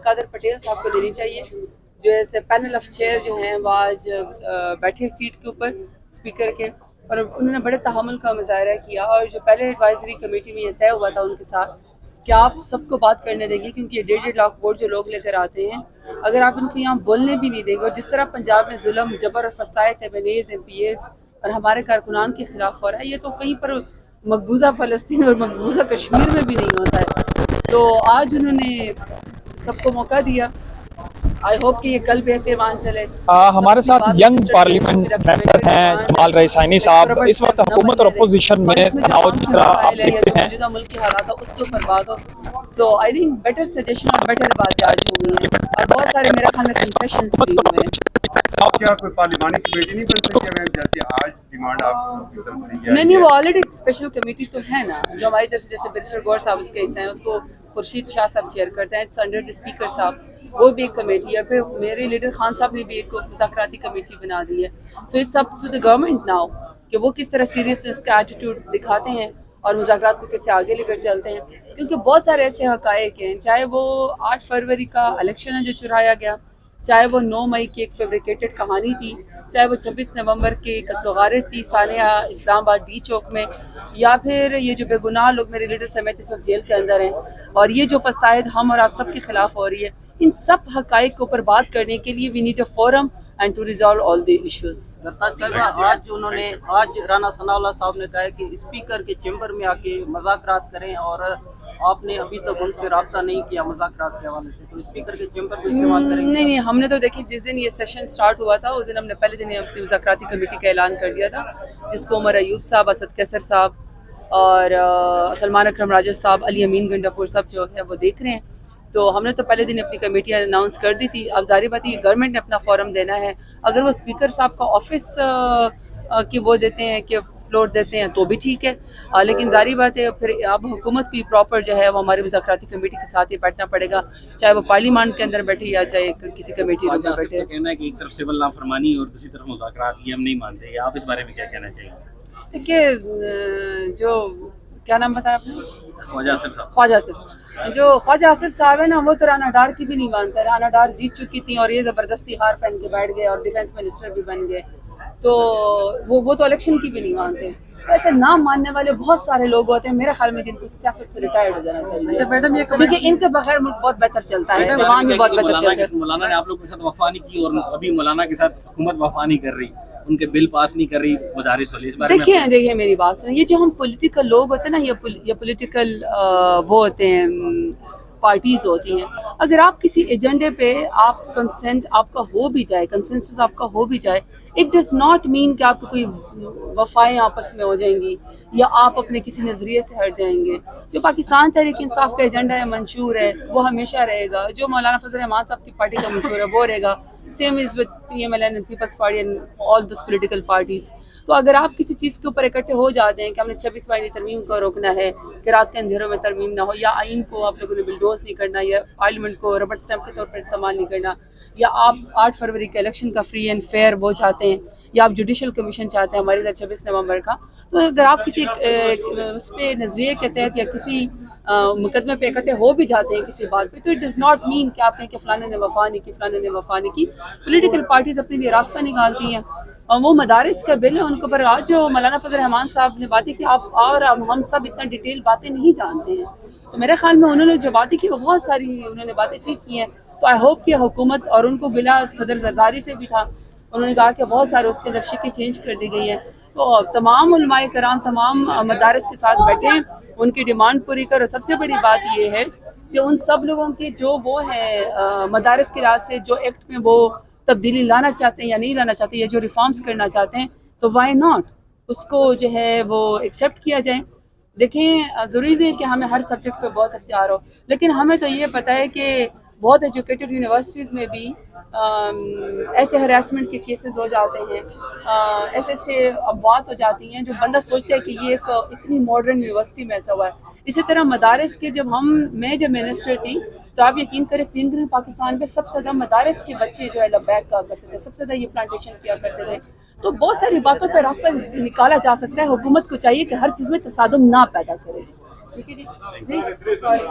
قادر پٹیل صاحب کو دینی چاہیے، جو ایسے پینل آف چیئر جو ہیں وہ آج بیٹھے سیٹ کے اوپر اسپیکر کے، اور انہوں نے بڑے تحمل کا مظاہرہ کیا، اور جو پہلے ایڈوائزری کمیٹی میں یہ طے ہوا تھا ان کے ساتھ کہ آپ سب کو بات کرنے دیں گے، کیونکہ یہ 1.5 لاکھ ووٹ جو لوگ لے کر آتے ہیں اگر آپ ان کو یہاں بولنے بھی نہیں دیں گے، اور جس طرح پنجاب میں ظلم جبر اور فساد ایمنیز ایم پی ایز اور ہمارے کارکنان کے خلاف ہو رہا ہے، یہ تو کہیں پر مقبوضہ فلسطین اور مقبوضہ کشمیر میں بھی نہیں ہوتا ہے۔ تو آج انہوں نے سب کو موقع دیا، آئی ہوپ کہ یہ کل بھی ایسے مان چلے۔ ہمارے ساتھ ینگ پارلیمنٹ ممبر ہیں جمال رئیسانی صاحب۔ اس وقت حکومت اور اپوزیشن میں تناؤ جس طرح آپ دیکھتے ہیں، موجودہ ملکی حالات اس کے اوپر بات ہو، سو آئی تھنک بیٹر سجیشن اور بیٹر باتیں آج ہوئی ہیں، اور بہت سارے میرے خیال میں کنفیشنز بھی ہوئے ہیں۔ کیا کوئی پارلیمانی کمیٹی نہیں بن سکتی میم، جیسے آج ڈیمانڈ آپ کی طرف سے یہ نہیں، وہ آلریڈی ایک اسپیشل کمیٹی تو ہے نا جو ہماری طرف سے، جیسے بیرسٹر گور صاحب اس کے حصے ہیں، اس کو خورشید شاہ صاحب چیئر کرتے ہیں، اٹس انڈر دی اسپیکر صاحب، وہ بھی ایک کمیٹی ہے۔ پھر میرے لیڈر خان صاحب نے بھی ایک مذاکراتی کمیٹی بنا دی ہے۔ So it's up to the government now کہ وہ کس طرح سیریسنس کا ایٹیٹیوڈ دکھاتے ہیں اور مذاکرات کو کیسے آگے لے کر چلتے ہیں، کیونکہ بہت سارے ایسے حقائق ہیں، چاہے وہ 8 فروری کا الیکشن ہے جو چرایا گیا، چاہے وہ 9 مئی کی ایک فیبریکیٹڈ کہانی تھی، چاہے وہ 26 نومبر کی قتل و غارت تھی سانحہ اسلام آباد ڈی چوک میں، یا پھر یہ جو بے گناہ لوگ میرے لیڈر سمیت اس وقت جیل کے اندر ہیں، اور یہ جو فساد ہم اور آپ سب کے خلاف ہو رہی ہے، ان سب حقائق کے اوپر بات کرنے کے لیے we need a forum and to resolve all the issues. Zartaj صاحبہ، آج رانا ثناء اللہ صاحب نے کہا ہے کہ اسپیکر کے چیمبر میں آ کے مذاکرات کریں، اور آپ نے ابھی تک ان سے رابطہ نہیں کیا مذاکرات کے حوالے سے، تو اسپیکر کے چیمبر کو استعمال کریں گے؟ نہیں، ہم نے تو دیکھیے جس دن یہ سیشن سٹارٹ ہوا تھا اس دن ہم نے پہلے دن اپنی مذاکراتی کمیٹی کا اعلان کر دیا تھا، جس کو عمر ایوب صاحب، اسد کیسر صاحب اور سلمان اکرم راجہ صاحب، علی امین گنڈا پور صاحب جو ہے وہ دیکھ رہے ہیں۔ تو ہم نے تو پہلے دن اپنی کمیٹی اناؤنس کر دی تھی۔ اب ظاہر بات ہے یہ گورنمنٹ نے اپنا فورم دینا ہے، اگر وہ اسپیکر صاحب کا آفس کی وہ دیتے ہیں کہ فلور دیتے ہیں تو بھی ٹھیک ہے، لیکن ظاہر بات ہے پھر اب حکومت کی پراپر جو ہے وہ ہماری مذاکراتی کمیٹی کے ساتھ ہی بیٹھنا پڑے گا، چاہے وہ پارلیمان کے اندر بیٹھے یا چاہے کسی کمیٹی کے بیٹھے۔ کہنا ہے کہ ایک طرف سول نافرمانی اور دوسری طرف مذاکرات، یہ ہم نہیں مانتے، آپ اس بارے میں کیا کہنا چاہیں گے؟ دیکھیے، جو کیا نام بتایا آپ نے؟ خواجہ آصف صاحب۔ خواجہ آصف، جو خواجہ آصف صاحب ہے نا، وہ تو رانا ڈار کی بھی نہیں مانتے۔ رانا ڈار جیت چکی تھیں اور یہ زبردستی ہار پہن کے بیٹھ گئے اور ڈیفینس منسٹر بھی بن گئے، تو وہ تو الیکشن کی بھی نہیں مانتے۔ تو ایسے نام ماننے والے بہت سارے لوگ ہوتے ہیں میرے خیال میں جن کو سیاست سے ریٹائرڈ ہو جانا چاہیے، کیونکہ ان کے بغیر ملک بہت بہتر چلتا ہے، استعمال بھی بہت بہتر چلتا ہے۔ مولانا نے آپ لوگوں کے ساتھ وفا نہیں کی، اور ابھی مولانا کے ساتھ حکومت وفا نہیں کر رہی، ان کے بل پاس نہیں کر رہی مدارس والے، اس بارے میں دیکھیے میری بات سنیں، یہ جو ہم پولیٹیکل لوگ ہوتے ہیں نا، یہ پولیٹیکل وہ ہوتے ہیں، پارٹیز ہوتی ہیں، اگر آپ کسی ایجنڈے پہ آپ کنسنٹ آپ کا ہو بھی جائے، کنسنسس آپ کا ہو بھی جائے، اٹ ڈز ناٹ مین کہ آپ کو کوئی وفائیں آپس میں ہو جائیں گی یا آپ اپنے کسی نظریے سے ہٹ جائیں گے۔ جو پاکستان تحریک انصاف کا ایجنڈا ہے، منشور ہے، وہ ہمیشہ رہے گا۔ جو مولانا فضل الرحمان صاحب کی پارٹی کا منشور ہے وہ رہے گا، same as with PMLN and Peoples Party and all those political parties. تو اگر آپ کسی چیز کے اوپر اکٹھے ہو جاتے ہیں کہ ہم نے 26 آئینی ترمیم کو روکنا ہے کہ رات کے اندھیروں میں ترمیم نہ ہو، یا آئین کو آپ لوگوں نے بلڈوز نہیں کرنا، یا پارلیمنٹ کو ربڑ سٹیمپ کے طور پر استعمال نہیں کرنا، یا آپ 8 فروری کے الیکشن کا فری اینڈ فیئر وہ چاہتے ہیں، یا آپ جوڈیشل کمیشن چاہتے ہیں ہماری طرح 26 نومبر کا، تو اگر آپ کسی اس پہ نظریے کے تحت یا کسی مقدمے پہ اکٹھے ہو بھی جاتے ہیں کسی بات پہ، تو اٹ ڈز ناٹ مین کہ آپ نے کہ فلانے نے وفا نہیں کی، فلانے نے وفا نہیں کی۔ پولیٹیکل پارٹیز اپنے لیے راستہ نکالتی ہیں، اور وہ مدارس کا بل ہے ان کے اوپر۔ آج جو مولانا فضل الرحمان صاحب نے باتیں کی، آپ اور ہم سب اتنا ڈیٹیل باتیں نہیں جانتے ہیں، تو میرے خیال میں انہوں نے جو باتیں کی وہ بہت ساری انہوں نے باتیں ٹھیک کی ہیں۔ تو آئی ہوپ کہ حکومت، اور ان کو گلا صدر زرداری سے بھی تھا، انہوں نے کہا کہ بہت سارے اس کے اندر شکیں چینج کر دی گئی ہیں، تو تمام علماء کرام تمام مدارس کے ساتھ بیٹھیں، ان کی ڈیمانڈ پوری کرو۔ سب سے بڑی بات یہ ہے کہ ان سب لوگوں کے جو وہ ہیں مدارس کے لحاظ سے جو ایکٹ میں وہ تبدیلی لانا چاہتے ہیں یا نہیں لانا چاہتے، یا جو ریفارمز کرنا چاہتے ہیں، تو وائی ناٹ اس کو جو ہے وہ ایکسیپٹ کیا جائے۔ دیکھیں، ضروری نہیں کہ ہمیں ہر سبجیکٹ پہ بہت اختیار ہو، لیکن ہمیں تو یہ پتہ ہے کہ بہت ایجوکیٹڈ یونیورسٹیز میں بھی ایسے ہراسمنٹ کے کیسز ہو جاتے ہیں، ایسے اموات ہو جاتی ہیں جو بندہ سوچتا ہے کہ یہ ایک اتنی ماڈرن یونیورسٹی میں ایسا ہوا ہے۔ اسی طرح مدارس کے میں جب منسٹر تھی تو آپ یقین کریں 3 دن پاکستان میں سب سے زیادہ مدارس کے بچے جو ہے لبیک کہا کرتے تھے، سب سے زیادہ یہ پلانٹیشن کیا کرتے تھے۔ تو بہت ساری باتوں پہ راستہ نکالا جا سکتا ہے، حکومت کو چاہیے کہ ہر چیز میں تصادم نہ پیدا کرے۔ ٹھیک ہے جی، سوری۔